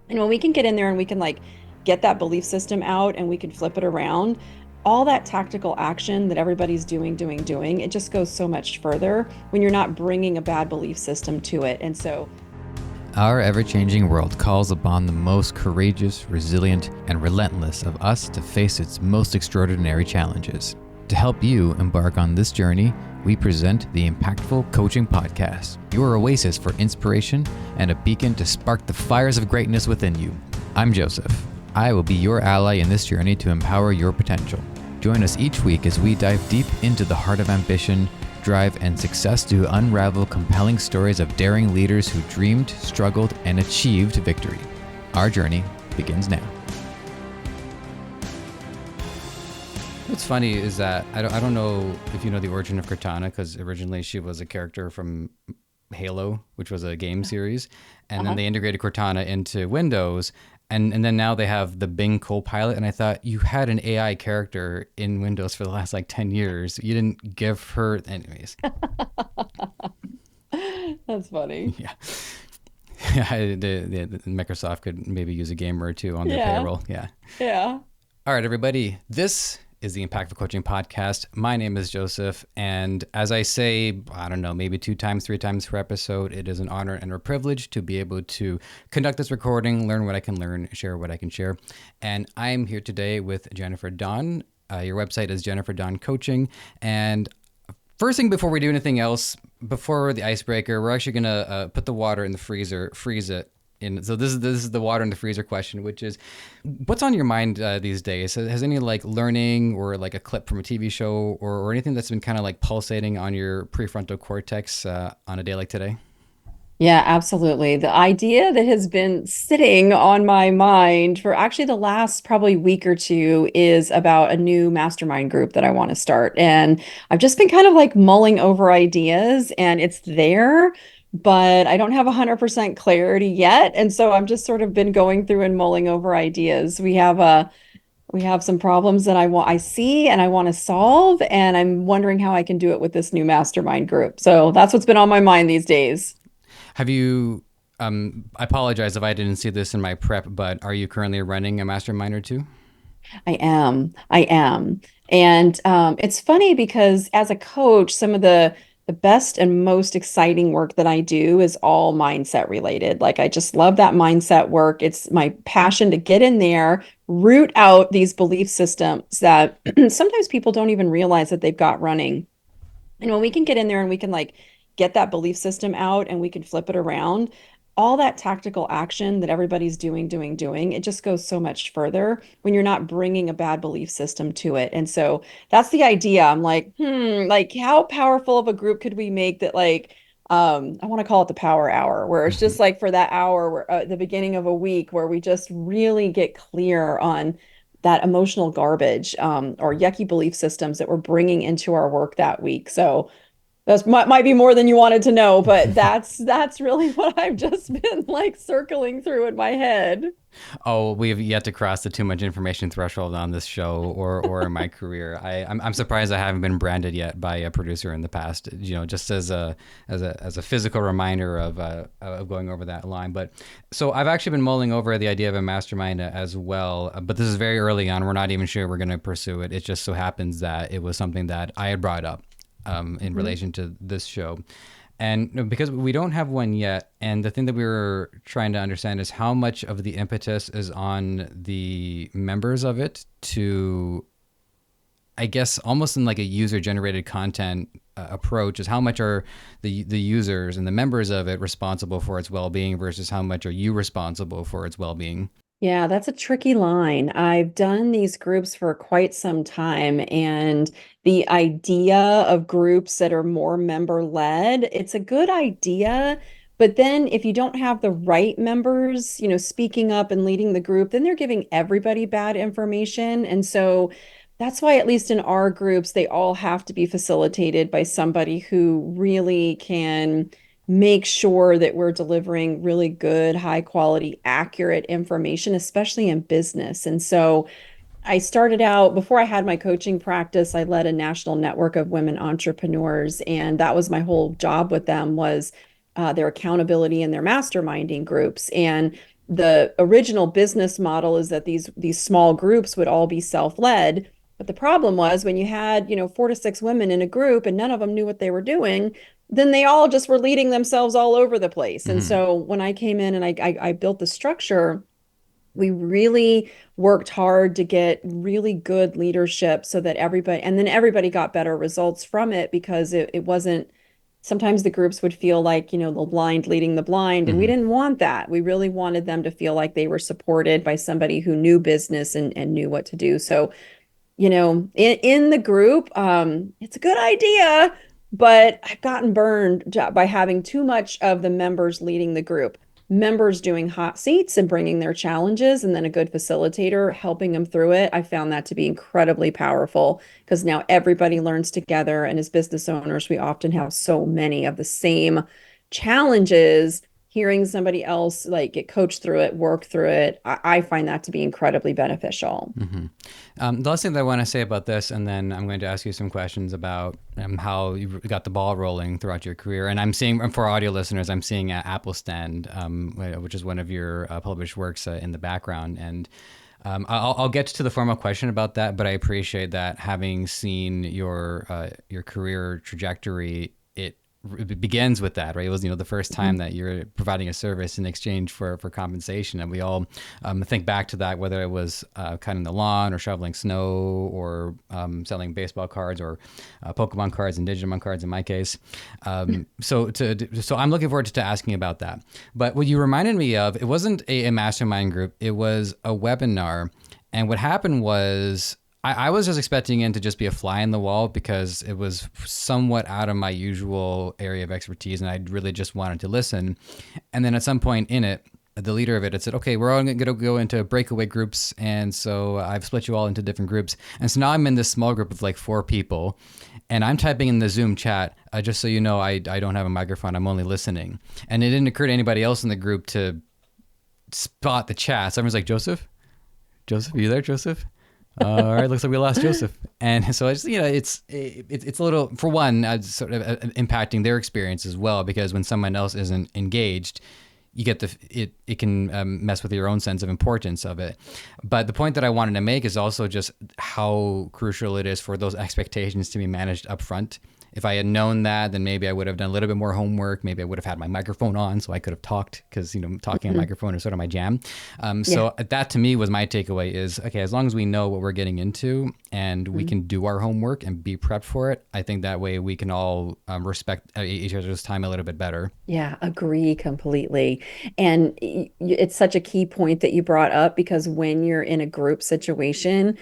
And when we can get in there and we can like get that belief system out and we can flip it around, all that tactical action that everybody's doing, it just goes so much further when you're not bringing a bad belief system to it. And so Our ever changing world calls upon the most courageous, resilient, and relentless of us to face its most extraordinary challenges. To help you embark on this journey, we present the Impactful Coaching Podcast, your oasis for inspiration and a beacon to spark the fires of greatness within you. I'm Joseph. I will be your ally in this journey to empower your potential. Join us each week as we dive deep into the heart of ambition, drive, and success to unravel compelling stories of daring leaders who dreamed, struggled, and achieved victory. Our journey begins now. What's funny is that I don't know if you know the origin of Cortana, because originally she was a character from Halo, which was a game series, and then uh-huh. they integrated Cortana into Windows, and then now they have the Bing Copilot. And I thought, you had an AI character in Windows for the last like 10 years. You didn't give her, anyways. That's funny. Yeah. Yeah, the Microsoft could maybe use a gamer or two on their Yeah. payroll. Yeah. Yeah. All right, everybody. This is the Impactful Coaching Podcast. My name is Joseph. And as I say, I don't know, maybe 2 times, 3 times per episode, it is an honor and a privilege to be able to conduct this recording, learn what I can learn, share what I can share. And I'm here today with Jennifer Don. Your website is Jennifer Don Coaching. And first thing before we do anything else, before the icebreaker, we're actually gonna put the water in the freezer, freeze it. So this is the water in the freezer question, which is, what's on your mind these days? Has any like learning or like a clip from a TV show or anything that's been kind of like pulsating on your prefrontal cortex on a day like today? Yeah, absolutely. The idea that has been sitting on my mind for actually the last probably week or two is about a new mastermind group that I want to start. And I've just been kind of like mulling over ideas and it's there, but I don't have 100% clarity yet. And so I've just sort of been going through and mulling over ideas. We have some problems that I see and I want to solve, and I'm wondering how I can do it with this new mastermind group. So that's what's been on my mind these days. Have you? I apologize if I didn't see this in my prep, but are you currently running a mastermind or two? I am. I am. And it's funny because as a coach, some of the best and most exciting work that I do is all mindset related. Like I just love that mindset work. It's my passion to get in there, root out these belief systems that sometimes people don't even realize that they've got running. And when we can get in there and we can like get that belief system out and we can flip it around, all that tactical action that everybody's doing, it just goes so much further when you're not bringing a bad belief system to it. And so that's the idea. I'm like, like how powerful of a group could we make that like I want to call it the power hour, where it's just like for that hour where the beginning of a week where we just really get clear on that emotional garbage or yucky belief systems that we're bringing into our work that week. So that's might be more than you wanted to know, but that's really what I've just been like circling through in my head. Oh, we have yet to cross the too much information threshold on this show or in my career. I'm surprised I haven't been branded yet by a producer in the past. You know, just as a physical reminder of going over that line. But so I've actually been mulling over the idea of a mastermind as well. But this is very early on. We're not even sure we're going to pursue it. It just so happens that it was something that I had brought up in Mhm. relation to this show. And because we don't have one yet, and the thing that we were trying to understand is how much of the impetus is on the members of it to, I guess, almost in like a user-generated content approach, is how much are the users and the members of it responsible for its well-being versus how much are you responsible for its well-being? Yeah, that's a tricky line. I've done these groups for quite some time, and the idea of groups that are more member-led, it's a good idea. But then if you don't have the right members, speaking up and leading the group, then they're giving everybody bad information. And so that's why, at least in our groups, they all have to be facilitated by somebody who really can make sure that we're delivering really good, high quality, accurate information, especially in business. And so I started out before I had my coaching practice, I led a national network of women entrepreneurs, and that was my whole job with them was their accountability and their masterminding groups. And the original business model is that these small groups would all be self-led. But the problem was when you had, 4 to 6 women in a group and none of them knew what they were doing, then they all just were leading themselves all over the place. And Hmm. so when I came in and I built the structure, we really worked hard to get really good leadership so that everybody, and then everybody got better results from it because it wasn't, sometimes the groups would feel like, the blind leading the blind, and we Hmm. didn't want that. We really wanted them to feel like they were supported by somebody who knew business and knew what to do. So in the group, it's a good idea, but I've gotten burned by having too much of the members leading the group. Members doing hot seats and bringing their challenges, and then a good facilitator helping them through it. I found that to be incredibly powerful because now everybody learns together. And as business owners, we often have so many of the same challenges. Hearing somebody else like get coached through it, work through it, I find that to be incredibly beneficial. Hmm. The last thing that I want to say about this, and then I'm going to ask you some questions about how you got the ball rolling throughout your career. And I'm seeing, for audio listeners, I'm seeing Apple Stand, which is one of your published works in the background. And I'll get to the formal question about that, but I appreciate that having seen your career trajectory, it begins with that, right? It was, the first time that you're providing a service in exchange for compensation. And we all think back to that, whether it was cutting the lawn or shoveling snow or selling baseball cards or Pokemon cards and Digimon cards in my case. So I'm looking forward to asking about that. But what you reminded me of, it wasn't a mastermind group, it was a webinar. And what happened was, I was just expecting it to just be a fly in the wall because it was somewhat out of my usual area of expertise, and I really just wanted to listen. And then at some point in it, the leader of it had said, "Okay, we're all going to go into breakaway groups," and so I've split you all into different groups. And so now I'm in this small group of like 4 people, and I'm typing in the Zoom chat. Just so you know, I don't have a microphone. I'm only listening. And it didn't occur to anybody else in the group to spot the chat. So everyone's like, Joseph, are you there, Joseph? All right, looks like we lost Joseph. And so it's it's a little, for one, sort of impacting their experience as well, because when someone else isn't engaged, you get it can mess with your own sense of importance of it. But the point that I wanted to make is also just how crucial it is for those expectations to be managed up front. If I had known that, then maybe I would have done a little bit more homework. Maybe I would have had my microphone on so I could have talked, because, talking on Mhm. microphone is sort of my jam. Yeah. So that to me was my takeaway is, okay, as long as we know what we're getting into and we Mhm. can do our homework and be prepped for it, I think that way we can all respect each other's time a little bit better. Yeah, agree completely. And it's such a key point that you brought up because when you're in a group situation,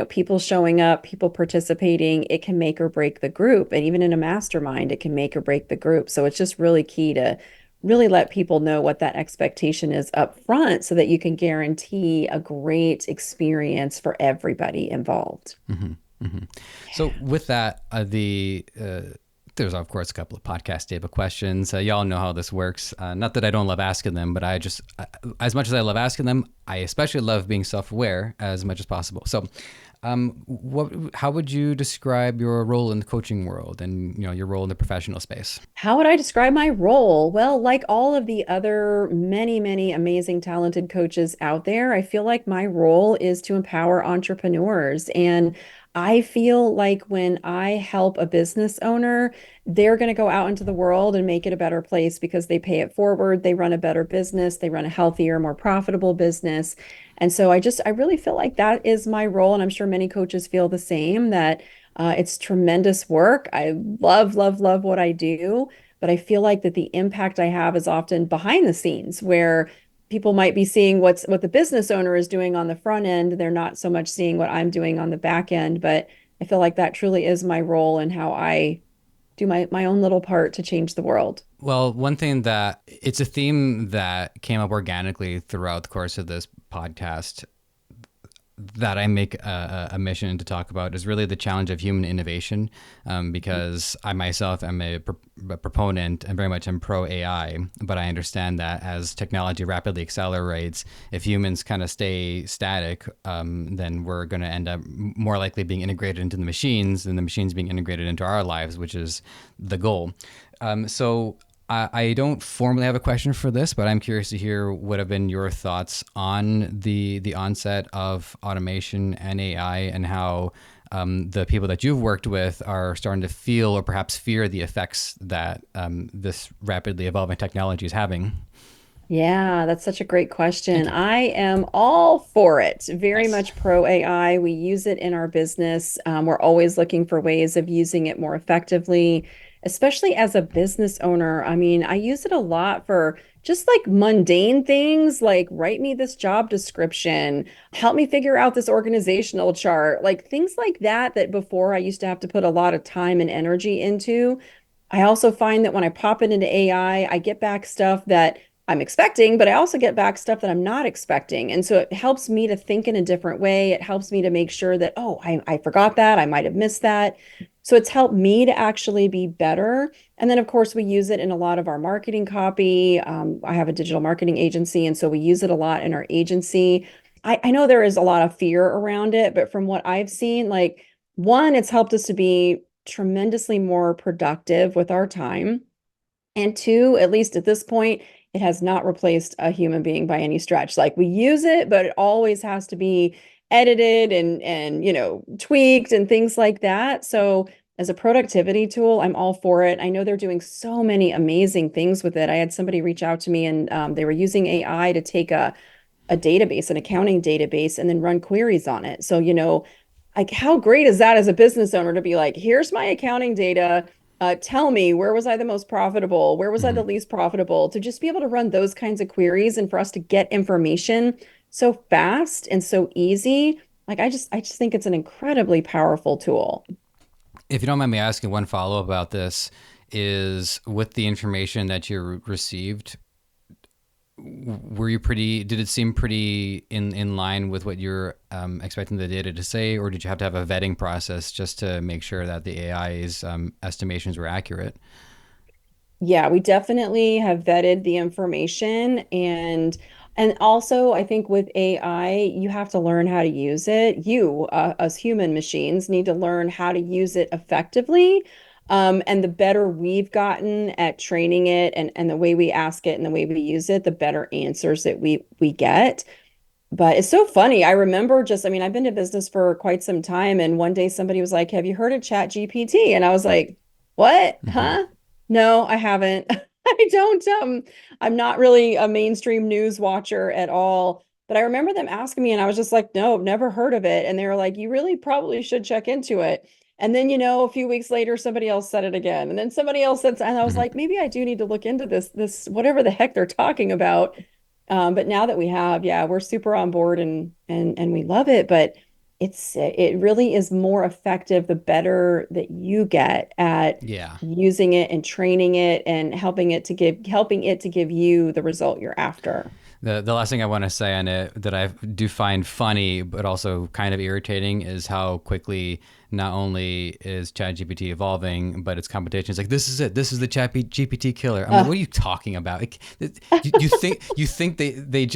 people showing up, people participating, it can make or break the group. And even in a mastermind, it can make or break the group. So it's just really key to really let people know what that expectation is up front so that you can guarantee a great experience for everybody involved. Hmm. Hmm. So with that, there's of course a couple of podcast table questions. Y'all know how this works. Not that I don't love asking them, but I just, as much as I love asking them, I especially love being self-aware as much as possible. So, how would you describe your role in the coaching world and your role in the professional space? How would I describe my role? Well, like all of the other many, many amazing, talented coaches out there, I feel like my role is to empower entrepreneurs. And I feel like when I help a business owner, they're going to go out into the world and make it a better place because they pay it forward, they run a better business, they run a healthier, more profitable business. And so I really feel like that is my role. And I'm sure many coaches feel the same, that it's tremendous work. I love, love, love what I do, but I feel like that the impact I have is often behind the scenes where people might be seeing what the business owner is doing on the front end. They're not so much seeing what I'm doing on the back end, but I feel like that truly is my role and how I do my own little part to change the world. Well, one thing that it's a theme that came up organically throughout the course of this podcast that I make a mission to talk about is really the challenge of human innovation, because I myself am a proponent and very much am pro AI, but I understand that as technology rapidly accelerates, if humans kind of stay static, then we're going to end up more likely being integrated into the machines than the machines being integrated into our lives, which is the goal. So I don't formally have a question for this, but I'm curious to hear what have been your thoughts on the onset of automation and AI, and how the people that you've worked with are starting to feel or perhaps fear the effects that this rapidly evolving technology is having. Yeah, that's such a great Thank question. you. I am all for it. Very Nice. much pro AI. We use it in our business. We're always looking for ways of using it more effectively, especially as a business owner. I mean, I use it a lot for just like mundane things like write me this job description, help me figure out this organizational chart, like things like that, that before I used to have to put a lot of time and energy into. I also find that when I pop it into AI, I get back stuff that I'm expecting, but I also get back stuff that I'm not expecting. And so it helps me to think in a different way. It helps me to make sure that, oh, I forgot that. I might have missed that. So it's helped me to actually be better. And then, of course, we use it in a lot of our marketing copy. I have a digital marketing agency, and so we use it a lot in our agency. I know there is a lot of fear around it, but from what I've seen, like, one, it's helped us to be tremendously more productive with our time. And two, at least at this point, it has not replaced a human being by any stretch. Like we use it, but it always has to be edited and tweaked and things like that. So as a productivity tool, I'm all for it. I know they're doing so many amazing things with it. I had somebody reach out to me and they were using AI to take a database, an accounting database, and then run queries on it. So, like how great is that as a business owner to be like, here's my accounting data. Tell me, where was I the most profitable? Where was I Mm-hmm. the least profitable? To just be able to run those kinds of queries and for us to get information so fast and so easy. Like I just think it's an incredibly powerful tool. If you don't mind me asking, one follow up about this is, with the information that you received, were you pretty? Did it seem pretty in line with what you're expecting the data to say, or did you have to have a vetting process just to make sure that the AI's estimations were accurate? Yeah, we definitely have vetted the information and also I think with AI, you have to learn how to use it. You, as human machines, need to learn how to use it effectively. And the better we've gotten at training it and the way we ask it and the way we use it, the better answers that we get. But it's so funny. I remember just, I mean, I've been in business for quite some time, and one day somebody was like, "Have you heard of Chat GPT?" And I was like, "What? Mm-hmm. Huh? No, I haven't." I don't, I'm not really a mainstream news watcher at all. But I remember them asking me, and I was just like, "No, I've never heard of it." And they were like, "You really probably should check into it." And then, a few weeks later, somebody else said it again. And then somebody else said, and I was Mm-hmm. like, maybe I do need to look into this, whatever the heck they're talking about. But now that we have, yeah, we're super on board and we love it. But it really is more effective the better that you get at Yeah. using it and training it and helping it to give you the result you're after. The last thing I want to say on it that I do find funny, but also kind of irritating, is how quickly not only is ChatGPT evolving, but its competition is like, this is it. This is the ChatGPT killer. I'm like, Uh, what are you talking about? Like, you think they've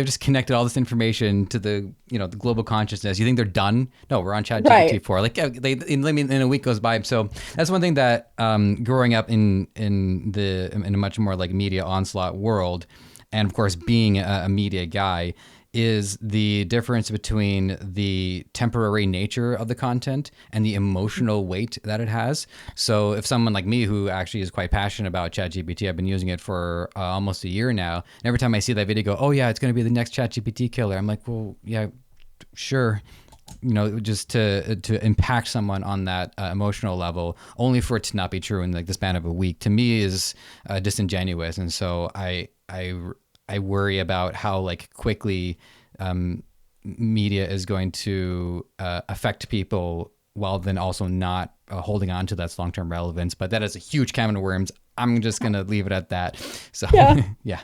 just connected all this information to the global consciousness. You think they're done? No, we're on ChatGPT right. 4. Like, in a week goes by. So that's one thing that growing up in a much more like media onslaught world, and of course being a media guy, is the difference between the temporary nature of the content and the emotional weight that it has. So if someone like me, who actually is quite passionate about ChatGPT, I've been using it for almost a year now, and every time I see that video go, oh yeah, it's going to be the next ChatGPT killer, I'm like, well, yeah, sure, just to impact someone on that emotional level, only for it to not be true in like the span of a week, to me is disingenuous. And so I worry about how like quickly media is going to affect people, while then also not holding on to that long term relevance. But that is a huge can of worms. I'm just gonna leave it at that. So Yeah. yeah.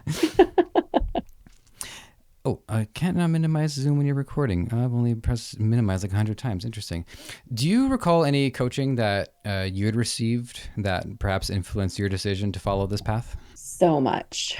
Oh, I can't now minimize Zoom when you're recording. I've only pressed minimize like 100 times. Interesting. Do you recall any coaching that you had received that perhaps influenced your decision to follow this path? So much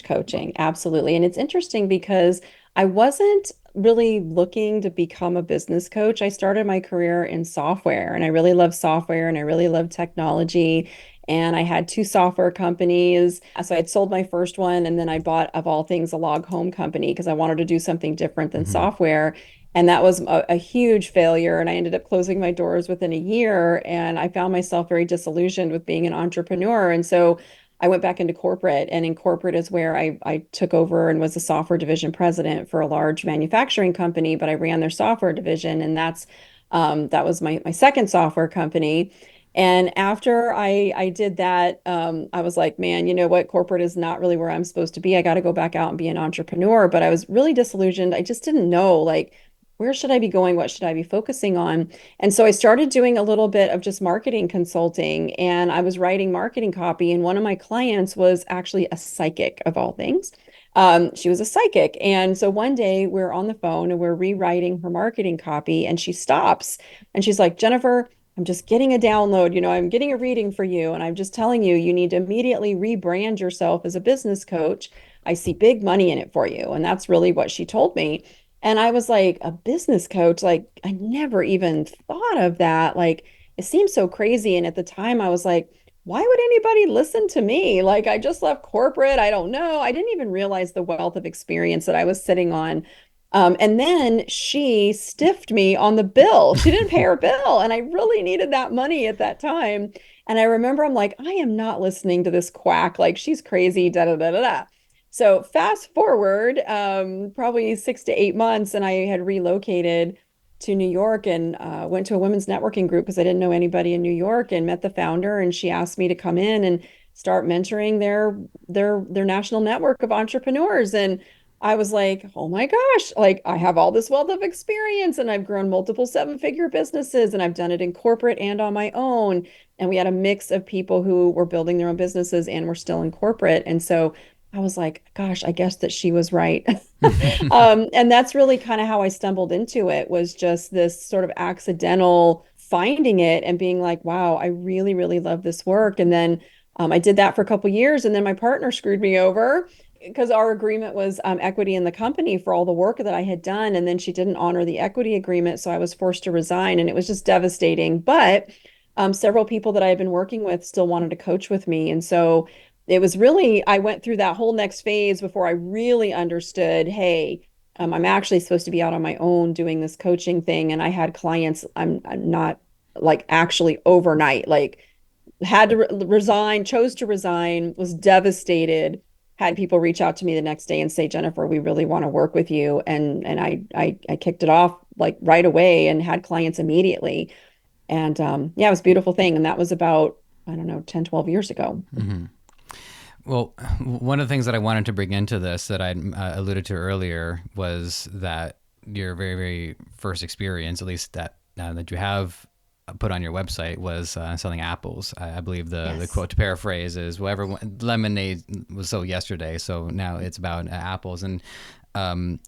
coaching. Absolutely. And it's interesting because I wasn't really looking to become a business coach. I started my career in software and I really love software and I really love technology. and I had two software companies. So I'd sold my first one, and then I bought, of all things, a log home company because I wanted to do something different than Hmm. software. And that was a huge failure. And I ended up closing my doors within a year. And I found myself very disillusioned with being an entrepreneur. And so I went back into corporate. And in corporate is where I took over and was a software division president for a large manufacturing company, but I ran their software division. And that was my second software company. And after I did that, I was like, man, you know what? Corporate is not really where I'm supposed to be. I got to go back out and be an entrepreneur. But I was really disillusioned. I just didn't know, like, where should I be going? What should I be focusing on? And so I started doing a little bit of just marketing consulting, and I was writing marketing copy. And one of my clients was actually a psychic, of all things. She was a psychic. And so one day we're on the phone and we're rewriting her marketing copy, and she stops and she's like, Jennifer, I'm just getting a download. I'm getting a reading for you. And I'm just telling you, you need to immediately rebrand yourself as a business coach. I see big money in it for you. And that's really what she told me. And I was like, a business coach? Like, I never even thought of that. Like, it seems so crazy. And at the time, I was like, why would anybody listen to me? Like, I just left corporate. I don't know. I didn't even realize the wealth of experience that I was sitting on. And then she stiffed me on the bill. She didn't pay her bill. And I really needed that money at that time. And I remember I'm like, I am not listening to this quack. Like, she's crazy, da da da da da. So fast forward, probably 6 to 8 months, and I had relocated to New York and went to a women's networking group because I didn't know anybody in New York, and met the founder, and she asked me to come in and start mentoring their national network of entrepreneurs. And I was like, oh my gosh, like I have all this wealth of experience, and I've grown multiple seven-figure businesses, and I've done it in corporate and on my own. And we had a mix of people who were building their own businesses and were still in corporate. And so I was like, gosh, I guess that she was right. And that's really kind of how I stumbled into it, was just this sort of accidental finding it and being like, wow, I really, really love this work. And then I did that for a couple years, and then my partner screwed me over because our agreement was equity in the company for all the work that I had done. And then she didn't honor the equity agreement. So I was forced to resign, and it was just devastating. But several people that I had been working with still wanted to coach with me. And so it was really, I went through that whole next phase before I really understood, hey, I'm actually supposed to be out on my own doing this coaching thing. And I had clients, I'm not like actually overnight, like had to resign, chose to resign, was devastated, had people reach out to me the next day and say, Jennifer, we really want to work with you. And I kicked it off like right away and had clients immediately. And yeah, it was a beautiful thing. And that was about, I don't know, 10, 12 years ago. Hmm. Well, one of the things that I wanted to bring into this that I alluded to earlier was that your very, very first experience, at least that you have put on your website, was selling apples. I believe the Yes. quote, to paraphrase, is whatever lemonade was sold yesterday, so now it's about apples. And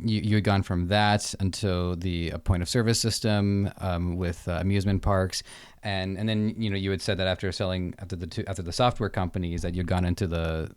you had gone from that until the point of service system with amusement parks, and then you had said that after the software companies that you'd gone into the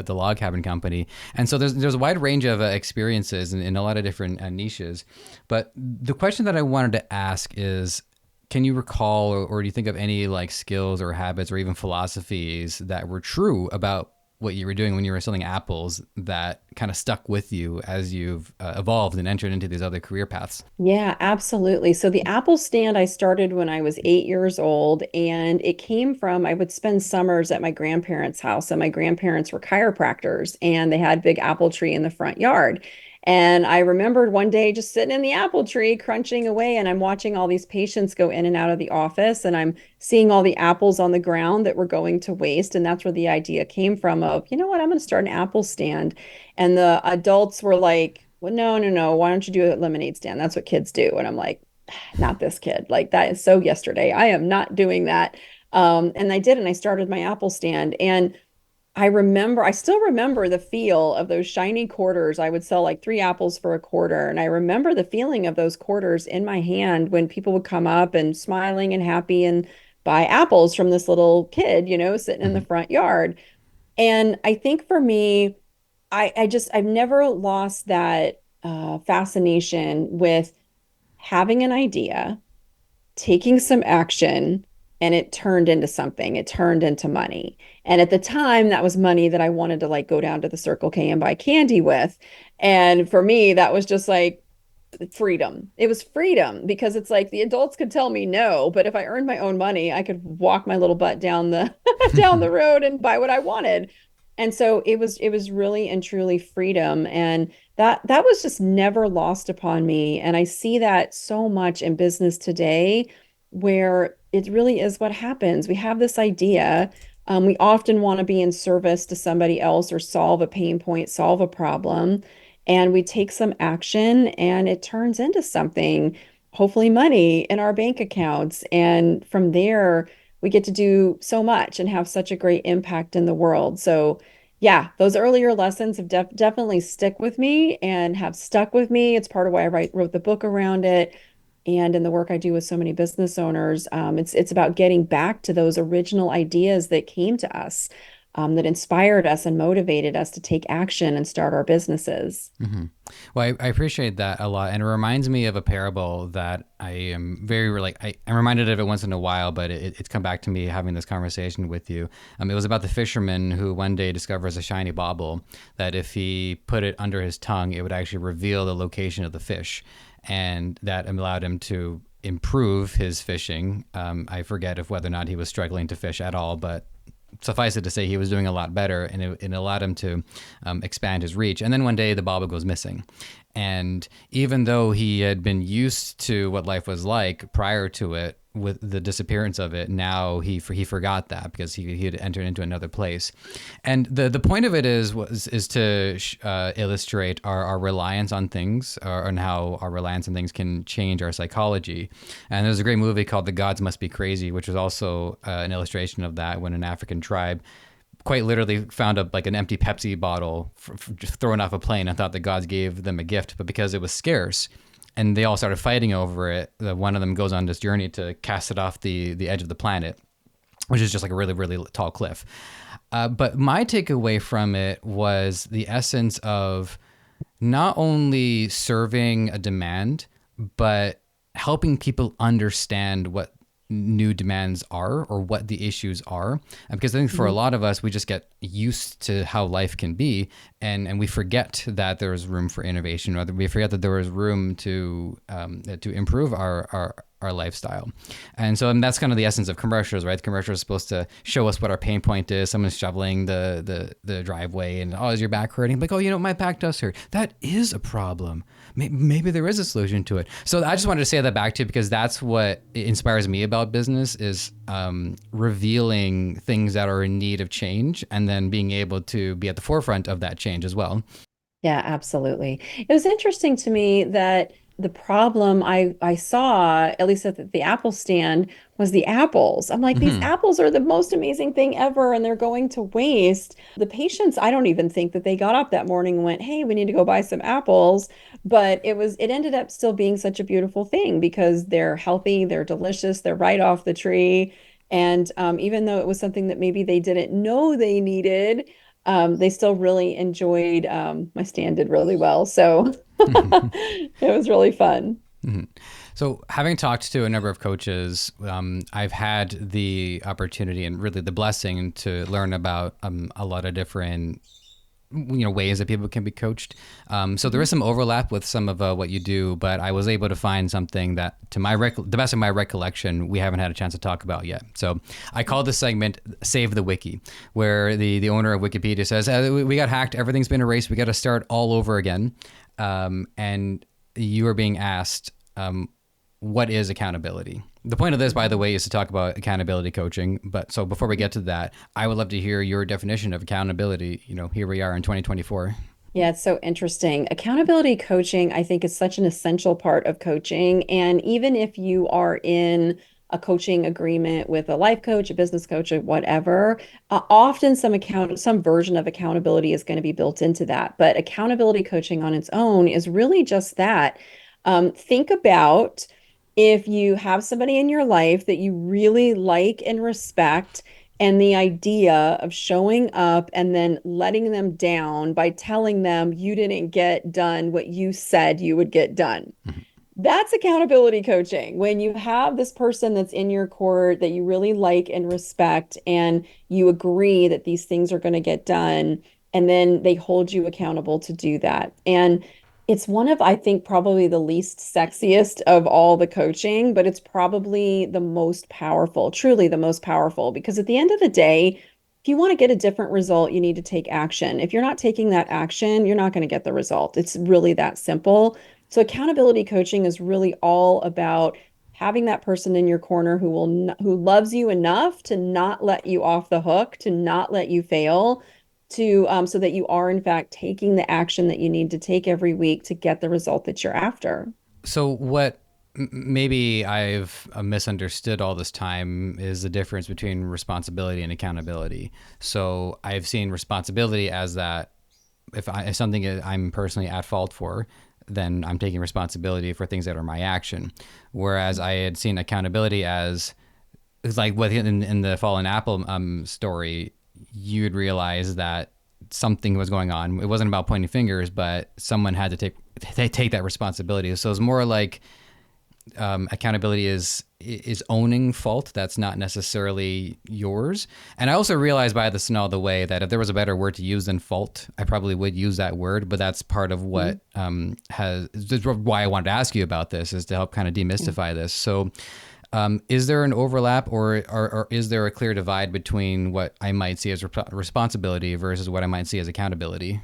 log cabin company. And so there's a wide range of experiences in a lot of different niches. But the question that I wanted to ask is, can you recall, or do you think of any like skills or habits or even philosophies that were true about what you were doing when you were selling apples that kind of stuck with you as you've evolved and entered into these other career paths? Yeah, absolutely. So the apple stand I started when I was 8 years old, and it came from I would spend summers at my grandparents' house, and my grandparents were chiropractors, and they had a big apple tree in the front yard. And I remembered one day just sitting in the apple tree crunching away, and I'm watching all these patients go in and out of the office, and I'm seeing all the apples on the ground that were going to waste. And that's where the idea came from of, you know what, I'm going to start an apple stand. And the adults were like, well, no, no, no. Why don't you do a lemonade stand? That's what kids do. And I'm like, not this kid. Like, that is so yesterday. I am not doing that. And I did, and I started my apple stand. And I still remember the feel of those shiny quarters. I would sell like three apples for a quarter. And I remember the feeling of those quarters in my hand when people would come up and smiling and happy and buy apples from this little kid, sitting in the Mm-hmm. front yard. And I think for me, I've never lost that fascination with having an idea, taking some action, and it turned into something. It turned into money. And at the time, that was money that I wanted to like go down to the Circle K and buy candy with. And for me, that was just like freedom. It was freedom because it's like the adults could tell me no, but if I earned my own money, I could walk my little butt down the down the road and buy what I wanted. And so it was really and truly freedom, and that was just never lost upon me. And I see that so much in business today where it really is what happens. We have this idea. We often want to be in service to somebody else or solve a pain point, solve a problem, and we take some action and it turns into something, hopefully money in our bank accounts. And from there, we get to do so much and have such a great impact in the world. So, yeah, those earlier lessons have definitely stick with me and have stuck with me. It's part of why wrote the book around it. And in the work I do with so many business owners, it's about getting back to those original ideas that came to us, that inspired us and motivated us to take action and start our businesses. Hmm. Well, I appreciate that a lot, and it reminds me of a parable that I am I'm reminded of it once in a while, but it's come back to me having this conversation with you. It was about the fisherman who one day discovers a shiny bauble that if he put it under his tongue, it would actually reveal the location of the fish, and that allowed him to improve his fishing. I forget if whether or not he was struggling to fish at all, but suffice it to say, he was doing a lot better, and it allowed him to expand his reach. And then one day, the bauble goes missing. And even though he had been used to what life was like prior to it, with the disappearance of it, now he forgot that because he had entered into another place. And the point of it is to illustrate our reliance on things, and how our reliance on things can change our psychology. And there's a great movie called The Gods Must Be Crazy, which was also an illustration of that, when an African tribe quite literally found an empty Pepsi bottle just thrown off a plane and thought the gods gave them a gift, but because it was scarce and they all started fighting over it, one of them goes on this journey to cast it off the edge of the planet, which is just like a really, really tall cliff. But my takeaway from it was the essence of not only serving a demand, but helping people understand what new demands are or what the issues are. Because I think for a Mhm. lot of us, we just get used to how life can be, and we forget that there is room for innovation, or we forget that there is room to improve our lifestyle. And so that's kind of the essence of commercials, right? The commercial is supposed to show us what our pain point is. Someone's shoveling the driveway and, oh, is your back hurting? Like, oh, my back does hurt. That is a problem. Maybe there is a solution to it. So I just wanted to say that back to you, because that's what inspires me about business is revealing things that are in need of change, and then being able to be at the forefront of that change as well. Yeah, absolutely. It was interesting to me that the problem I saw, at least at the Apple stand, was the apples. I'm like, these Hmm. apples are the most amazing thing ever, and they're going to waste. The patients, I don't even think that they got up that morning and went, "Hey, we need to go buy some apples." But it ended up still being such a beautiful thing because they're healthy, they're delicious, they're right off the tree. And even though it was something that maybe they didn't know they needed, they still really enjoyed, my stand did really well. So it was really fun. Mhm. So, having talked to a number of coaches, I've had the opportunity and really the blessing to learn about a lot of different ways that people can be coached. So there Mhm. is some overlap with some of what you do, but I was able to find something that, to the best of my recollection, we haven't had a chance to talk about yet. So I call this segment "Save the Wiki," where the owner of Wikipedia says, "We got hacked, everything's been erased, we got to start all over again," and you are being asked, what is accountability? The point of this, by the way, is to talk about accountability coaching. But so before we get to that, I would love to hear your definition of accountability. Here we are in 2024. Yeah, it's so interesting. Accountability coaching, I think, is such an essential part of coaching. And even if you are in a coaching agreement with a life coach, a business coach, or whatever, often some version of accountability is going to be built into that. But accountability coaching on its own is really just that. Think about if you have somebody in your life that you really like and respect, and the idea of showing up and then letting them down by telling them you didn't get done what you said you would get done. That's accountability coaching. When you have this person that's in your court that you really like and respect, and you agree that these things are going to get done, and then they hold you accountable to do that. And it's one of, I think, probably the least sexiest of all the coaching, but it's probably the most powerful, truly the most powerful, because at the end of the day, if you want to get a different result, you need to take action. If you're not taking that action, you're not going to get the result. It's really that simple. So accountability coaching is really all about having that person in your corner who loves you enough to not let you off the hook, to not let you fail, to so that you are in fact taking the action that you need to take every week to get the result that you're after. So what maybe I've misunderstood all this time is the difference between responsibility and accountability. So I've seen responsibility as that if something I'm personally at fault for, then I'm taking responsibility for things that are my action. Whereas I had seen accountability as it's like what in the fallen apple story, you'd realize that something was going on. It wasn't about pointing fingers, but someone had to take that responsibility. So it's more like accountability is owning fault that's not necessarily yours. And I also realized by this and all the way that if there was a better word to use than fault, I probably would use that word. But that's part of what has why I wanted to ask you about this, is to help kind of demystify this. So is there an overlap, or is there a clear divide between what I might see as responsibility versus what I might see as accountability?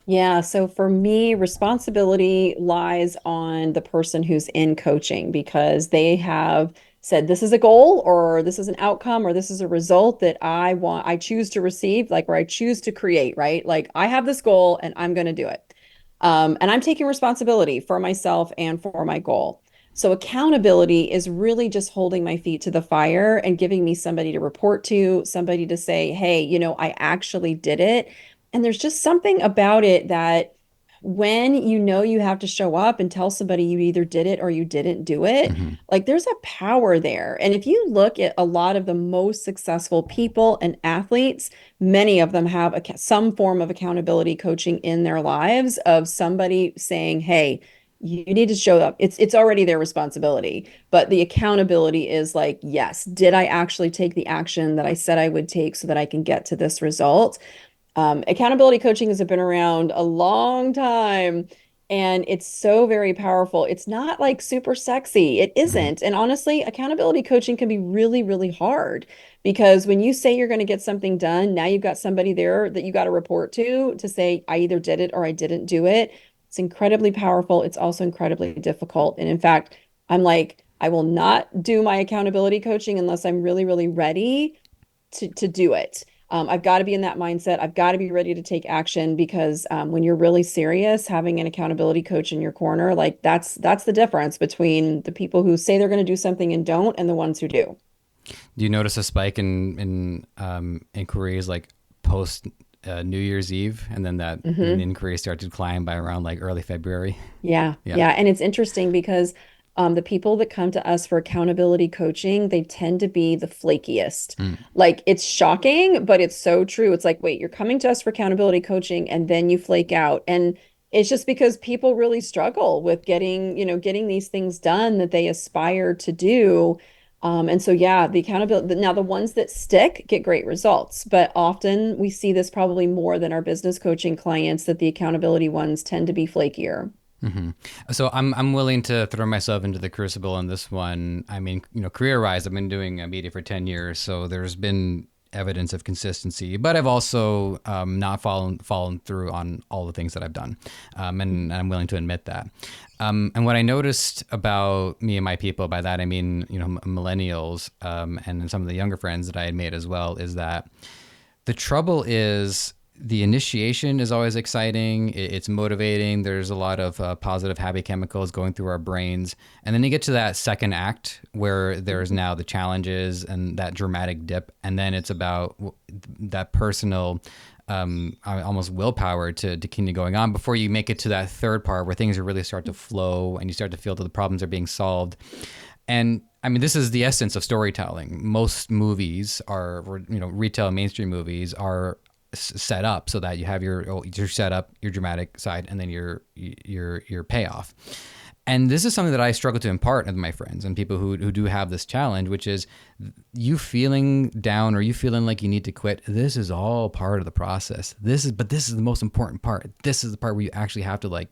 Yeah, so for me, responsibility lies on the person who's in coaching because they have said this is a goal or this is an outcome or this is a result that I choose to receive, like, or I choose to create, right? Like I have this goal and I'm going to do it. And I'm taking responsibility for myself and for my goal. So accountability is really just holding my feet to the fire and giving me somebody to report to, somebody to say, hey, I actually did it. And there's just something about it that when you have to show up and tell somebody you either did it or you didn't do it, Mm-hmm. like there's a power there. And if you look at a lot of the most successful people and athletes, many of them have some form of accountability coaching in their lives of somebody saying, hey, you need to show up. It's already their responsibility, but the accountability is like, yes, did I actually take the action that I said I would take so that I can get to this result? Accountability coaching has been around a long time and it's so very powerful. It's not like super sexy. It Mm-hmm. isn't. And honestly, accountability coaching can be really, really hard because when you say you're going to get something done, now you've got somebody there that you got to report to say, I either did it or I didn't do it. It's incredibly powerful. It's also incredibly difficult. And in fact, I'm like, I will not do my accountability coaching unless I'm really, really ready to do it. I've got to be in that mindset. I've got to be ready to take action because when you're really serious, having an accountability coach in your corner, like that's the difference between the people who say they're going to do something and don't, and the ones who do. Do you notice a spike in inquiries like post New Year's Eve, and then the Hmm. inquiries start to climb by around like early February? Yeah, Yeah. yeah. And it's interesting because the people that come to us for accountability coaching, they tend to be the flakiest. Mm. Like it's shocking, but it's so true. It's like, wait, you're coming to us for accountability coaching and then you flake out. And it's just because people really struggle with getting these things done that they aspire to do. And so, yeah, the accountability, now the ones that stick get great results, but often we see this probably more than our business coaching clients that the accountability ones tend to be flakier. Hmm. So I'm willing to throw myself into the crucible on this one. I mean, career wise, I've been doing media for 10 years, so there's been evidence of consistency, but I've also not fallen through on all the things that I've done, and I'm willing to admit that. And what I noticed about me and my people, by that I mean millennials, and some of the younger friends that I had made as well, is that the trouble is the initiation is always exciting. It's motivating. There's a lot of positive, happy chemicals going through our brains. And then you get to that second act where there's now the challenges and that dramatic dip. And then it's about that personal, almost willpower to continue going on before you make it to that third part where things really start to flow and you start to feel that the problems are being solved. And I mean, this is the essence of storytelling. Most movies are, or, retail mainstream movies are set up so that you have your setup, your dramatic side, and then your payoff. And this is something that I struggle to impart with my friends and people who do have this challenge, which is you feeling down or you feeling like you need to quit. This is all part of the process. But this is the most important part. This is the part where you actually have to like,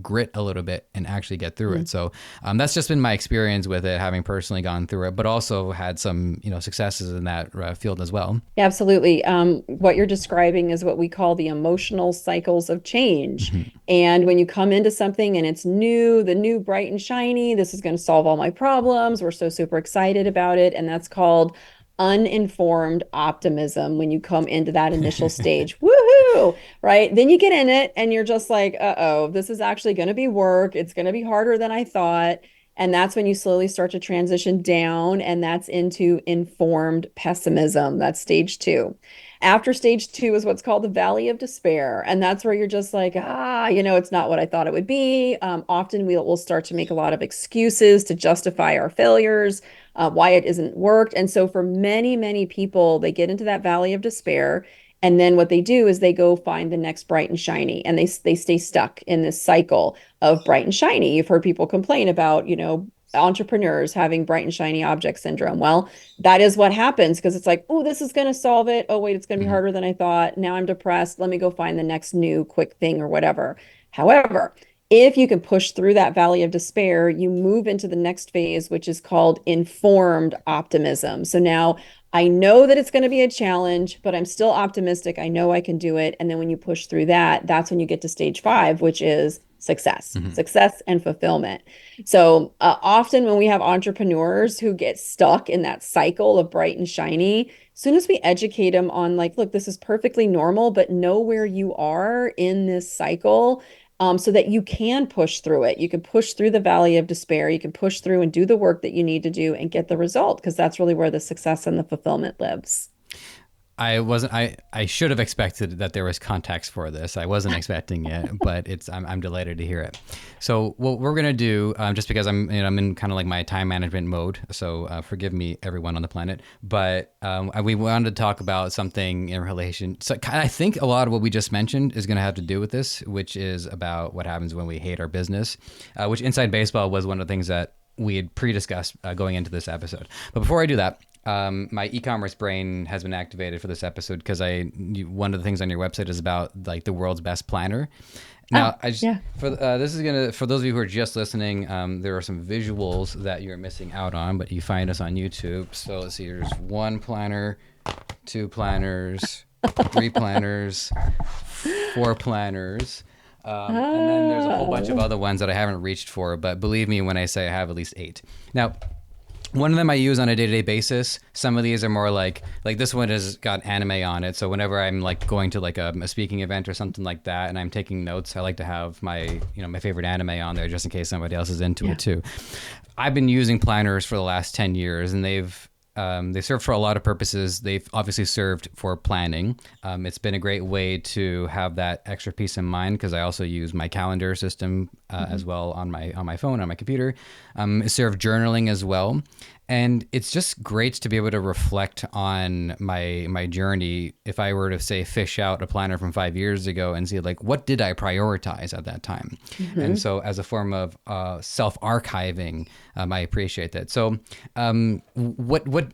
grit a little bit and actually get through it. So that's just been my experience with it, having personally gone through it, but also had some, successes in that field as well. Yeah, absolutely. What you're describing is what we call the emotional cycles of change. Mhm. And when you come into something and it's new, the new, bright and shiny, this is going to solve all my problems. We're so super excited about it. And that's called uninformed optimism when you come into that initial stage. Woohoo! Right? Then you get in it and you're just like, uh-oh, this is actually going to be work. It's going to be harder than I thought. And that's when you slowly start to transition down, and that's into informed pessimism. That's stage two. After stage two is what's called the valley of despair. And that's where you're just like, it's not what I thought it would be. Often we'll start to make a lot of excuses to justify our failures, why it isn't worked. And so for many, many people, they get into that valley of despair. And then what they do is they go find the next bright and shiny, and they stay stuck in this cycle of bright and shiny. You've heard people complain about, entrepreneurs having bright and shiny object syndrome. Well, that is what happens because it's like, oh, this is going to solve it. Oh, wait, it's going to be Mhm. harder than I thought. Now I'm depressed. Let me go find the next new quick thing or whatever. However, if you can push through that valley of despair, you move into the next phase, which is called informed optimism. So now I know that it's going to be a challenge, but I'm still optimistic. I know I can do it. And then when you push through that, that's when you get to stage five, which is Mhm. success and fulfillment. So often when we have entrepreneurs who get stuck in that cycle of bright and shiny, as soon as we educate them on like, look, this is perfectly normal, but know where you are in this cycle, so that you can push through it. You can push through the valley of despair. You can push through and do the work that you need to do and get the result because that's really where the success and the fulfillment lives. I should have expected that there was context for this. I wasn't expecting it, but I'm delighted to hear it. So what we're gonna do, just because I'm in kind of like my time management mode, so forgive me, everyone on the planet. But we wanted to talk about something in relation. So I think a lot of what we just mentioned is gonna have to do with this, which is about what happens when we hate our business. Which Inside Baseball was one of the things that we had pre-discussed going into this episode. But before I do that, my e-commerce brain has been activated for this episode because one of the things on your website is about like the world's best planner. Oh, Now, I just yeah. this is gonna for those of you who are just listening, there are some visuals that you're missing out on, but you find us on YouTube. So let's see, there's one planner, two planners, three planners, four planners. And then there's a whole bunch of Oh, other ones that I haven't reached for, but believe me when I say I have at least eight. Now, one of them I use on a day-to-day basis. Some of these are more like this one has got anime on it. So whenever I'm like going to like a speaking event or something like that, and I'm taking notes, I like to have my favorite anime on there just in case somebody else is into yeah. it too. I've been using planners for the last 10 years, and they serve for a lot of purposes. They've obviously served for planning. It's been a great way to have that extra peace of mind because I also use my calendar system Mhm. as well on my phone, on my computer. It served journaling as well. And it's just great to be able to reflect on my journey. If I were to say fish out a planner from 5 years ago and see like what did I prioritize at that time, and Mhm. so as a form of self archiving, I appreciate that. So, what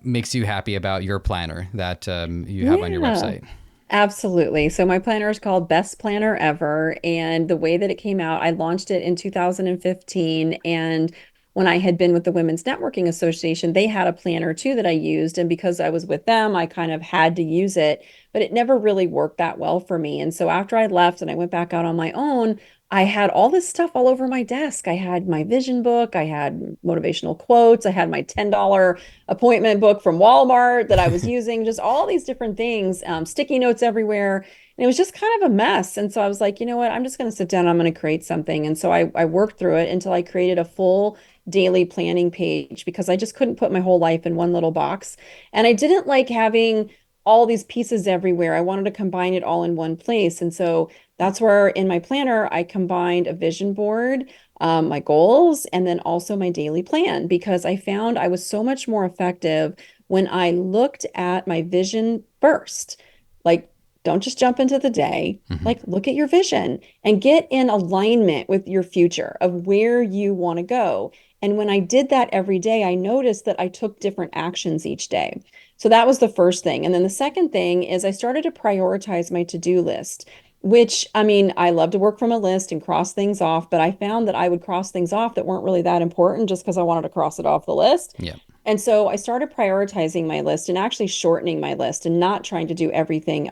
makes you happy about your planner that you have on your Yeah. website? Absolutely. So my planner is called Best Planner Ever. And the way that it came out, I launched it in 2015. And when I had been with the Women's Networking Association, they had a planner too that I used. And because I was with them, I kind of had to use it, but it never really worked that well for me. And so after I left and I went back out on my own, I had all this stuff all over my desk. I had my vision book, I had motivational quotes, I had my $10 appointment book from Walmart that I was using, just all these different things, sticky notes everywhere. And it was just kind of a mess. And so I was like, you know what? I'm just going to sit down. I'm going to create something. And so I worked through it until I created a full daily planning page because I just couldn't put my whole life in one little box. And I didn't like having all these pieces everywhere. I wanted to combine it all in one place. And so that's where in my planner, I combined a vision board, my goals, and then also my daily plan because I found I was so much more effective when I looked at my vision first. Like don't just jump into the day. Hmm. Like, look at your vision and get in alignment with your future of where you want to go. And when I did that every day, I noticed that I took different actions each day. So that was the first thing. And then the second thing is I started to prioritize my to-do list, which I mean, I love to work from a list and cross things off, but I found that I would cross things off that weren't really that important just because I wanted to cross it off the list. Yeah. And so I started prioritizing my list and actually shortening my list and not trying to do everything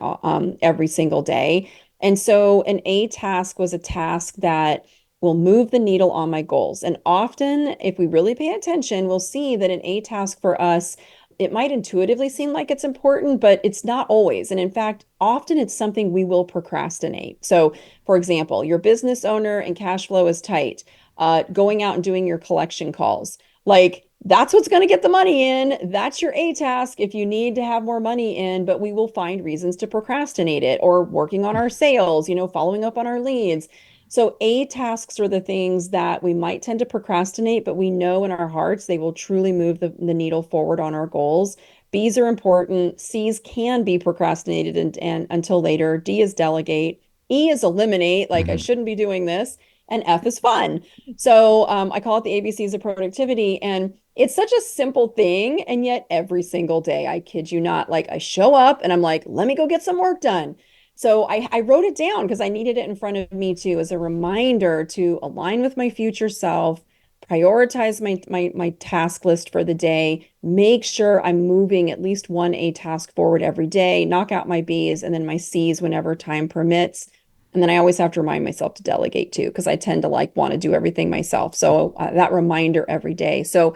every single day. And so an A task was a task that will move the needle on my goals. And often, if we really pay attention, we'll see that an A task for us, it might intuitively seem like it's important, but it's not always. And in fact, often it's something we will procrastinate. So, for example, your business owner and cash flow is tight, going out and doing your collection calls. Like, that's what's going to get the money in. That's your A task if you need to have more money in, but we will find reasons to procrastinate it or working on our sales, following up on our leads. So A tasks are the things that we might tend to procrastinate, but we know in our hearts they will truly move the needle forward on our goals. B's are important. C's can be procrastinated and until later. D is delegate. E is eliminate, like I Hmm. shouldn't be doing this. And F is fun. So I call it the ABCs of productivity. And it's such a simple thing. And yet every single day, I kid you not, like I show up and I'm like, let me go get some work done. So I wrote it down because I needed it in front of me too, as a reminder to align with my future self, prioritize my task list for the day, make sure I'm moving at least one A task forward every day, knock out my B's and then my C's whenever time permits. And then I always have to remind myself to delegate too, because I tend to like want to do everything myself. So that reminder every day. So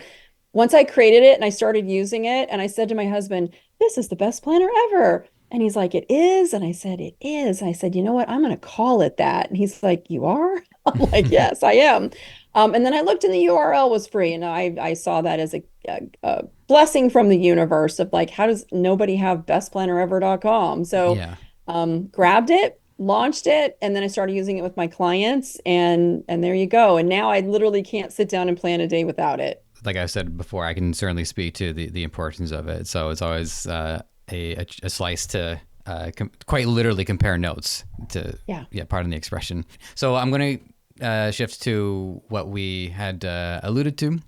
once I created it and I started using it, and I said to my husband, "This is the best planner ever." And he's like, "It is." And I said, "It is." I said, "You know what? I'm going to call it that." And he's like, "You are?" I'm like, "Yes, I am." And then I looked and the URL was free. And I saw that as a blessing from the universe of like, how does nobody have bestplannerever.com? So Yeah. grabbed it, launched it, and then I started using it with my clients. And there you go. And now I literally can't sit down and plan a day without it. Like I said before, I can certainly speak to the importance of it. So it's always a slice to quite literally compare notes to, Yeah. yeah, pardon the expression. So I'm going to shift to what we had alluded to.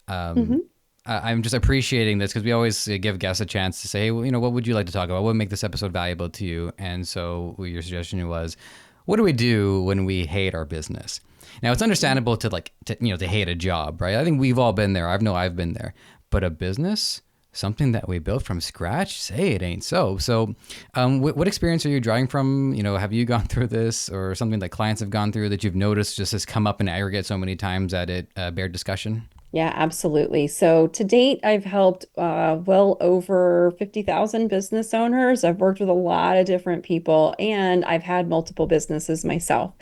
Um, Hmm. I'm just appreciating this because we always give guests a chance to say, hey, well, what would you like to talk about? What would make this episode valuable to you? And so your suggestion was, what do we do when we hate our business? Now it's understandable to hate a job, right? I think we've all been there. I've been there. But a business, something that we built from scratch, say it ain't so. So, what experience are you drawing from? Have you gone through this, or something that clients have gone through that you've noticed just has come up in aggregate so many times that it bear discussion? Yeah, absolutely. So to date, I've helped well over 50,000 business owners. I've worked with a lot of different people, and I've had multiple businesses myself.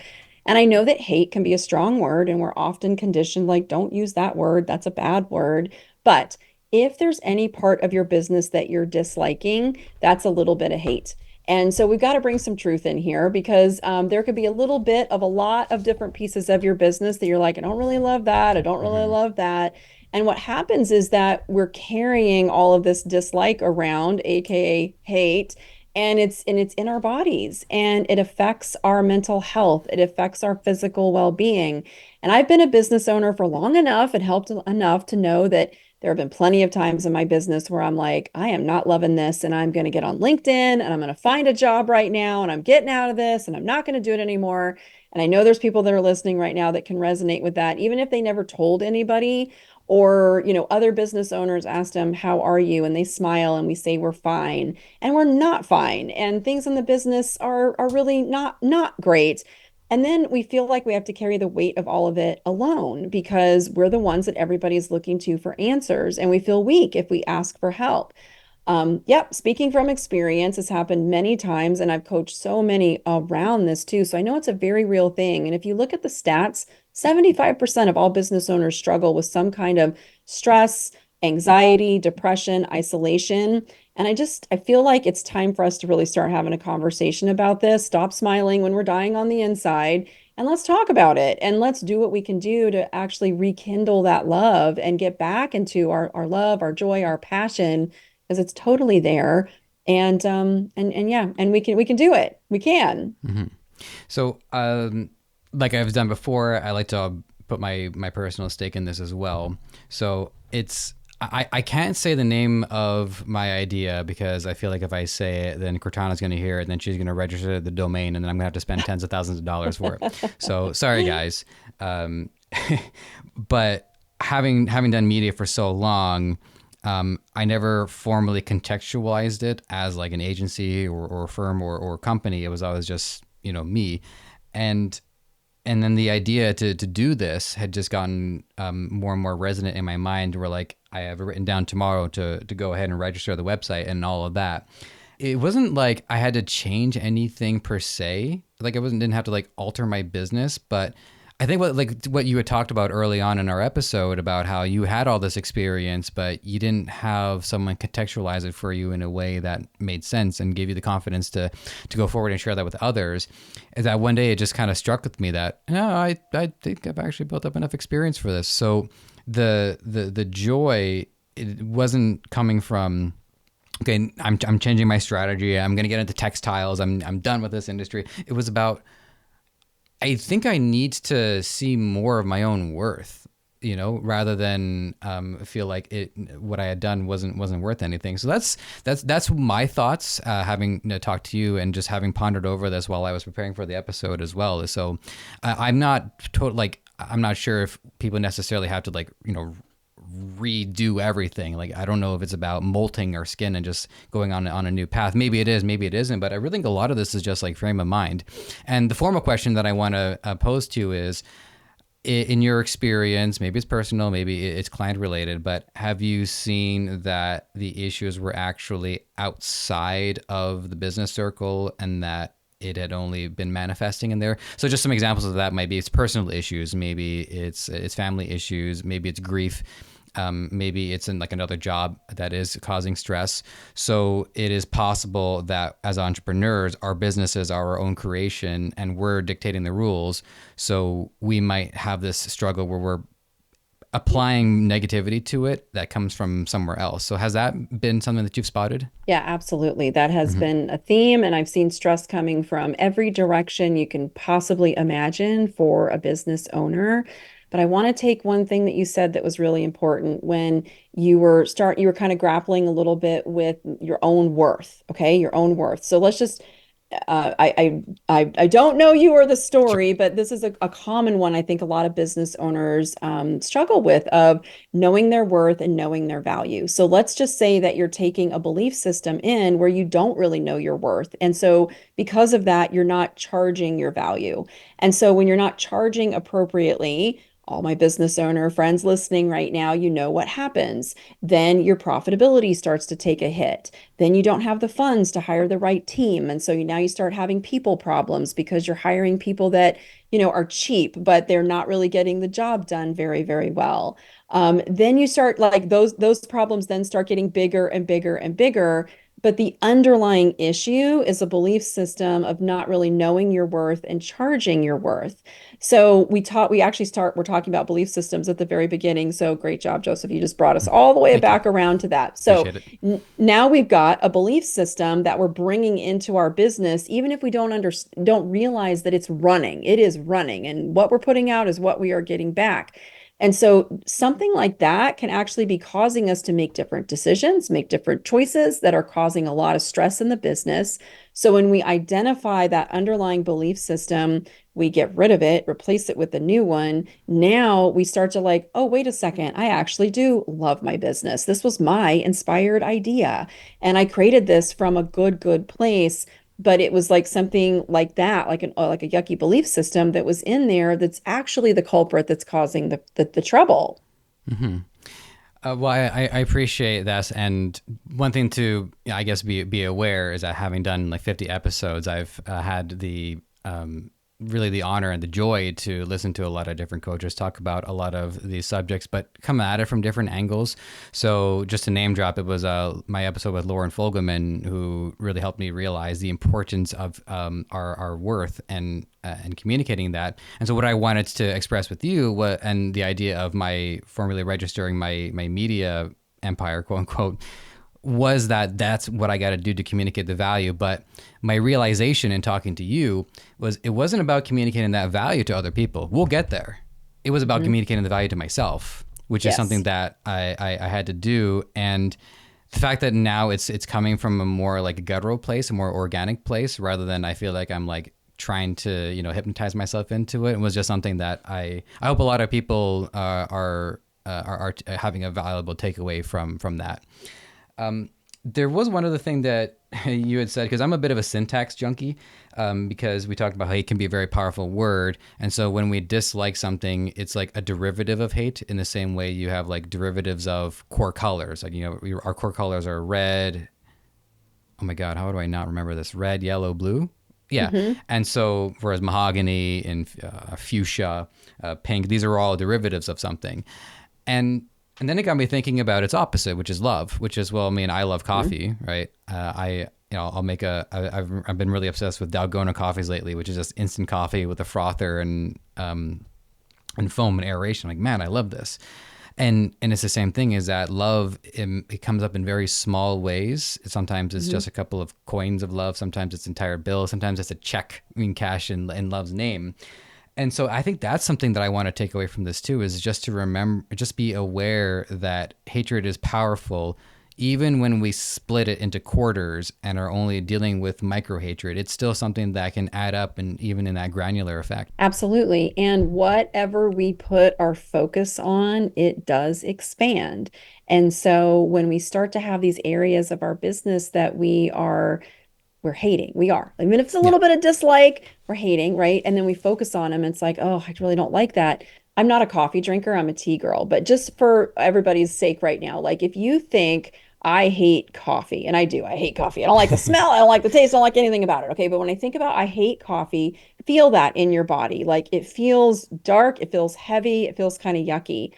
And I know that hate can be a strong word, and we're often conditioned like, don't use that word. That's a bad word. But if there's any part of your business that you're disliking, that's a little bit of hate. And so we've got to bring some truth in here because there could be a little bit of a lot of different pieces of your business that you're like, I don't really love that. I don't really Mm-hmm. love that. And what happens is that we're carrying all of this dislike around, aka hate, and it's in our bodies and it affects our mental health. It affects our physical well-being. And I've been a business owner for long enough and helped enough to know that there have been plenty of times in my business where I'm like, I am not loving this, and I'm going to get on LinkedIn and I'm going to find a job right now, and I'm getting out of this, and I'm not going to do it anymore. And I know there's people that are listening right now that can resonate with that, even if they never told anybody, or, other business owners asked them, "How are you?" And they smile and we say we're fine, and we're not fine. And things in the business are really not great. And then we feel like we have to carry the weight of all of it alone because we're the ones that everybody's looking to for answers. And we feel weak if we ask for help. Yep, speaking from experience, has happened many times, and I've coached so many around this too. So I know it's a very real thing. And if you look at the stats, 75% of all business owners struggle with some kind of stress, anxiety, depression, isolation. And I feel like it's time for us to really start having a conversation about this. Stop smiling when we're dying on the inside, and let's talk about it. And let's do what we can do to actually rekindle that love and get back into our love, our joy, our passion because it's totally there. And yeah, and we can do it. We can. So, like I've done before, I like to put my personal stake in this as well. So it's I can't say the name of my idea because I feel like if I say it, then Cortana's going to hear it, and then she's going to register the domain, and then I'm going to have to spend tens of thousands of dollars for it. So sorry, guys. Um, but having done media for so long, I never formally contextualized it as like an agency or firm or company. It was always just me, and then the idea to do this had just gotten more and more resonant in my mind. Where like I have it written down tomorrow to go ahead and register the website and all of that. It wasn't like I had to change anything per se. Like I wasn't didn't have to like alter my business, but I think what you had talked about early on in our episode about how you had all this experience, but you didn't have someone contextualize it for you in a way that made sense and gave you the confidence to go forward and share that with others. Is that one day it just kind of struck with me that no, I think I've actually built up enough experience for this. So the joy, it wasn't coming from, okay, I'm changing my strategy. I'm going to get into textiles. I'm done with this industry. It was about, I think I need to see more of my own worth, rather than feel like what I had done wasn't worth anything. So that's my thoughts. Having talked to you and just having pondered over this while I was preparing for the episode as well. So I'm not I'm not sure if people necessarily have to redo everything. Like I don't know if it's about molting our skin and just going on a new path. Maybe it is, maybe it isn't, but I really think a lot of this is just like frame of mind. And the formal question that I want to pose to you is, in your experience, maybe it's personal, maybe it's client related, but have you seen that the issues were actually outside of the business circle and that it had only been manifesting in there? So just some examples of that might be it's personal issues, maybe it's family issues, maybe it's grief, maybe it's in like another job that is causing stress. So it is possible that as entrepreneurs, our businesses are our own creation and we're dictating the rules. So we might have this struggle where we're applying negativity to it that comes from somewhere else. So has that been something that you've spotted? Yeah, absolutely. That has Mm-hmm. been a theme, and I've seen stress coming from every direction you can possibly imagine for a business owner. But I want to take one thing that you said that was really important when you were kind of grappling a little bit with your own worth, okay? Your own worth. So let's just I don't know you or the Sure. story, but this is a common one I think a lot of business owners struggle with, of knowing their worth and knowing their value. So let's just say that you're taking a belief system in where you don't really know your worth. And so because of that, you're not charging your value. And so when you're not charging appropriately, all my business owner friends listening right now, you know what happens. Then your profitability starts to take a hit. Then you don't have the funds to hire the right team. And so now you start having people problems because you're hiring people that, are cheap, but they're not really getting the job done very, very well. Then you start like those problems then start getting bigger and bigger and bigger. But the underlying issue is a belief system of not really knowing your worth and charging your worth. So we're talking about belief systems at the very beginning. So great job, Joseph. You just brought us all the way Thank you. back around to that. So Appreciate it. now we've got a belief system that we're bringing into our business, even if we don't realize that it's running. It is running, and what we're putting out is what we are getting back. And so something like that can actually be causing us to make different decisions, make different choices that are causing a lot of stress in the business. So when we identify that underlying belief system, we get rid of it, replace it with a new one. Now we start to like, oh, wait a second, I actually do love my business. This was my inspired idea. And I created this from a good place. But it was like something like that, like a yucky belief system that was in there that's actually the culprit that's causing the trouble. Mm-hmm. Well, I appreciate that, and one thing to I guess be aware is that having done like 50 episodes, I've had the really the honor and the joy to listen to a lot of different coaches talk about a lot of these subjects, but come at it from different angles. So just to name drop, it was my episode with Lauren Fogelman, who really helped me realize the importance of our worth and communicating that. And so what I wanted to express with you and the idea of my formally registering my media empire, quote unquote, was that that's what I got to do to communicate the value. But my realization in talking to you was it wasn't about communicating that value to other people. We'll get there. It was about Mhm. communicating the value to myself, which is something Yes. that I had to do. And the fact that now it's coming from a more like a guttural place, a more organic place, rather than I feel like I'm like trying to hypnotize myself into it, was just something that I hope a lot of people are having a valuable takeaway from that. There was one other thing that you had said, because I'm a bit of a syntax junkie, because we talked about hate can be a very powerful word. And so when we dislike something, it's like a derivative of hate in the same way you have like derivatives of core colors. Like, our core colors are red. Oh my God, how do I not remember this? Red, yellow, blue. Yeah. Hmm. And so, whereas mahogany and fuchsia, pink, these are all derivatives of something. And and then it got me thinking about its opposite, which is love, which is, well, I mean, I love coffee, right? I'll make I've been really obsessed with Dalgona coffees lately, which is just instant coffee with a frother and foam and aeration. Like, man, I love this. And it's the same thing, is that love, it comes up in very small ways. Sometimes it's Hmm. just a couple of coins of love. Sometimes it's entire bill. Sometimes it's a check in cash in love's name. And so I think that's something that I want to take away from this too, is just to remember, just be aware that hatred is powerful. Even when we split it into quarters and are only dealing with micro hatred, it's still something that can add up, and even in that granular effect. Absolutely. And whatever we put our focus on, it does expand. And so when we start to have these areas of our business that we're hating. We are. Even if it's a Yeah. little bit of dislike, we're hating, right? And then we focus on them. It's like, oh, I really don't like that. I'm not a coffee drinker. I'm a tea girl. But just for everybody's sake right now, like if you think I hate coffee, and I do, I hate coffee. I don't like the smell. I don't like the taste. I don't like anything about it. Okay. But when I think about I hate coffee, feel that in your body. Like it feels dark. It feels heavy. It feels kind of yucky.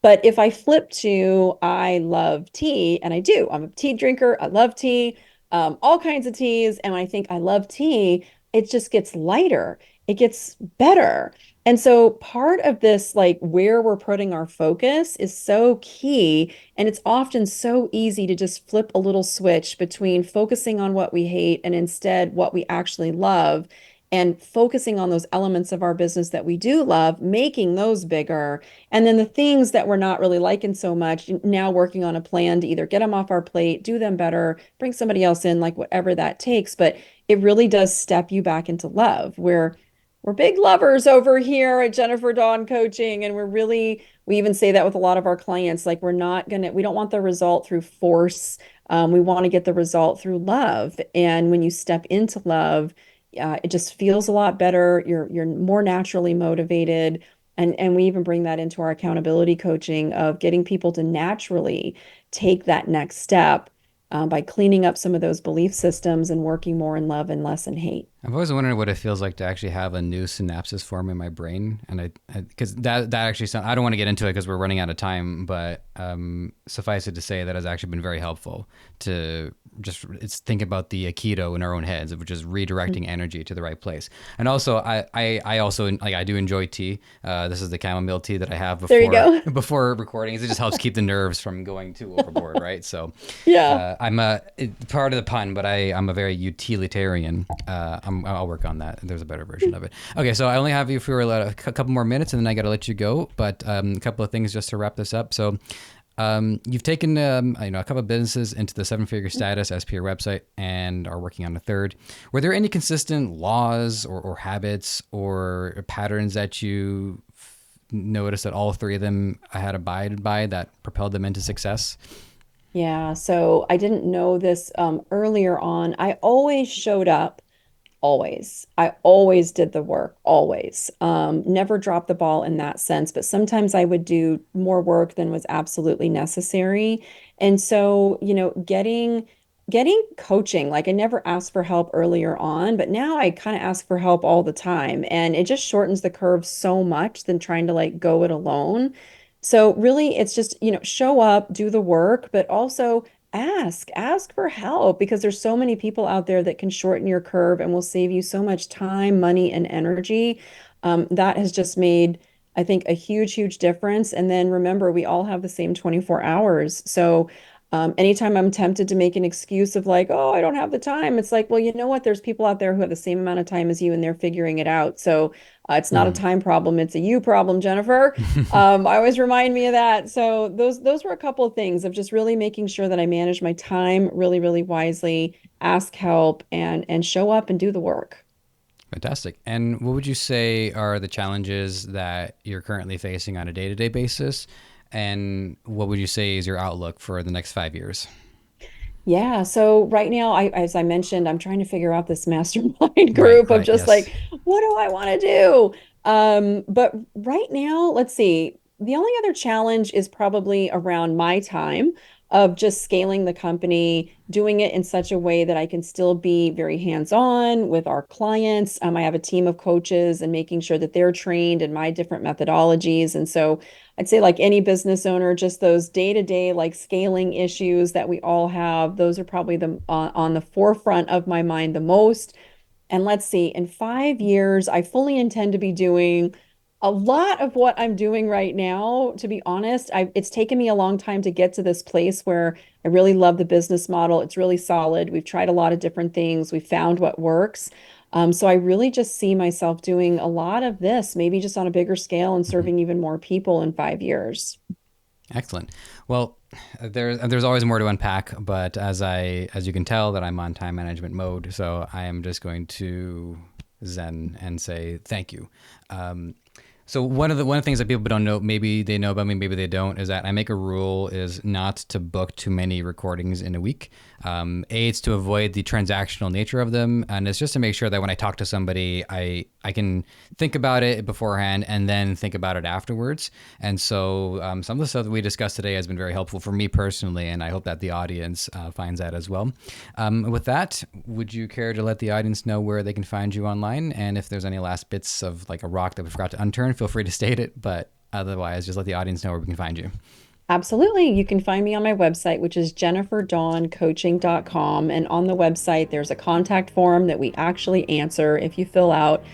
But if I flip to I love tea, and I do, I'm a tea drinker. I love tea, all kinds of teas. And when I think I love tea, it just gets lighter. It gets better. And so part of this, like where we're putting our focus, is so key. And it's often so easy to just flip a little switch between focusing on what we hate and instead what we actually love, and focusing on those elements of our business that we do love, making those bigger. And then the things that we're not really liking so much, now working on a plan to either get them off our plate, do them better, bring somebody else in, like whatever that takes. But it really does step you back into love. We're big lovers over here at Jennifer Dawn Coaching, and we even say that with a lot of our clients. Like we don't want the result through force. We want to get the result through love. And when you step into love, it just feels a lot better. You're more naturally motivated. And we even bring that into our accountability coaching of getting people to naturally take that next step, by cleaning up some of those belief systems and working more in love and less in hate. I've always wondered what it feels like to actually have a new synapses form in my brain, and because that actually sound, I don't want to get into it because we're running out of time, but suffice it to say that has actually been very helpful to just it's think about the Aikido in our own heads, which is redirecting energy to the right place. And also, I also like I do enjoy tea. This is the chamomile tea that I have There you before go. before recording. It just helps keep the nerves from going too overboard, right? So Yeah. part of the pun, but I'm a very utilitarian. I'll work on that. There's a better version of it. Okay, so I only have you for a couple more minutes, and then I got to let you go. But a couple of things just to wrap this up. So you've taken a couple of businesses into the seven-figure status as per your website, and are working on a third. Were there any consistent laws or habits or patterns that you noticed that all three of them had abided by that propelled them into success? Yeah. So I didn't know this earlier on. I always showed up. Always. I always did the work, always. Never dropped the ball in that sense, but sometimes I would do more work than was absolutely necessary. And so, getting coaching, like I never asked for help earlier on, but now I kind of ask for help all the time. And it just shortens the curve so much than trying to like go it alone. So really it's just, show up, do the work, but also ask for help, because there's so many people out there that can shorten your curve and will save you so much time, money, and energy. That has just made, I think, a huge difference. And then remember, we all have the same 24 hours. So Anytime I'm tempted to make an excuse of like, oh, I don't have the time, it's like, well, you know what? There's people out there who have the same amount of time as you and they're figuring it out. So it's not a Hmm. time problem, it's a you problem, Jennifer. I always remind me of that. So those were a couple of things of just really making sure that I manage my time really, really wisely, ask help and show up and do the work. Fantastic. And what would you say are the challenges that you're currently facing on a day-to-day basis? And what would you say is your outlook for the next 5 years? Yeah, so right now, as I mentioned, I'm trying to figure out this mastermind Right, group of right, just yes. like, what do I want to do? But right now, let's see. The only other challenge is probably around my time of just scaling the company, doing it in such a way that I can still be very hands-on with our clients. I have a team of coaches and making sure that they're trained in my different methodologies. And so I'd say like any business owner, just those day-to-day like scaling issues that we all have, those are probably the on the forefront of my mind the most. And let's see, in 5 years, I fully intend to be doing a lot of what I'm doing right now. To be honest, it's taken me a long time to get to this place where I really love the business model. It's really solid. We've tried a lot of different things. We found what works. So I really just see myself doing a lot of this, maybe just on a bigger scale and Mhm. serving even more people in 5 years. Excellent. Well, there's always more to unpack, but as you can tell that I'm on time management mode, so I am just going to zen and say thank you. So one of the things that people don't know, maybe they know about me, maybe they don't, is that I make a rule is not to book too many recordings in a week. It's to avoid the transactional nature of them, and it's just to make sure that when I talk to somebody, I can think about it beforehand and then think about it afterwards. And so some of the stuff that we discussed today has been very helpful for me personally, and I hope that the audience finds that as well. With that, would you care to let the audience know where they can find you online, and if there's any last bits of like a rock that we forgot to unturn, feel free to state it. But otherwise, just let the audience know where we can find you. Absolutely. You can find me on my website, which is jenniferdawncoaching.com. And on the website, there's a contact form that we actually answer if you fill out.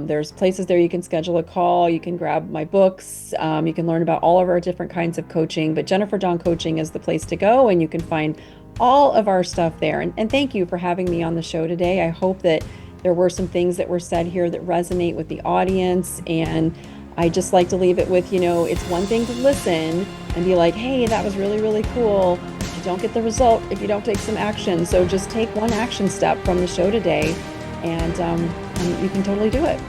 There's places there you can schedule a call. You can grab my books. You can learn about all of our different kinds of coaching. But Jennifer Dawn Coaching is the place to go, and you can find all of our stuff there. And thank you for having me on the show today. I hope that there were some things that were said here that resonate with the audience. And I just like to leave it with, it's one thing to listen and be like, hey, that was really, really cool. But you don't get the result if you don't take some action. So just take one action step from the show today, and you can totally do it.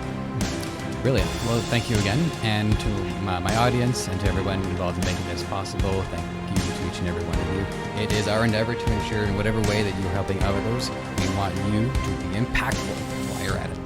Brilliant. Well, thank you again, and to my audience and to everyone involved in making this possible. Thank you to each and every one of you. It is our endeavor to ensure in whatever way that you're helping others, we want you to be impactful while you're at it.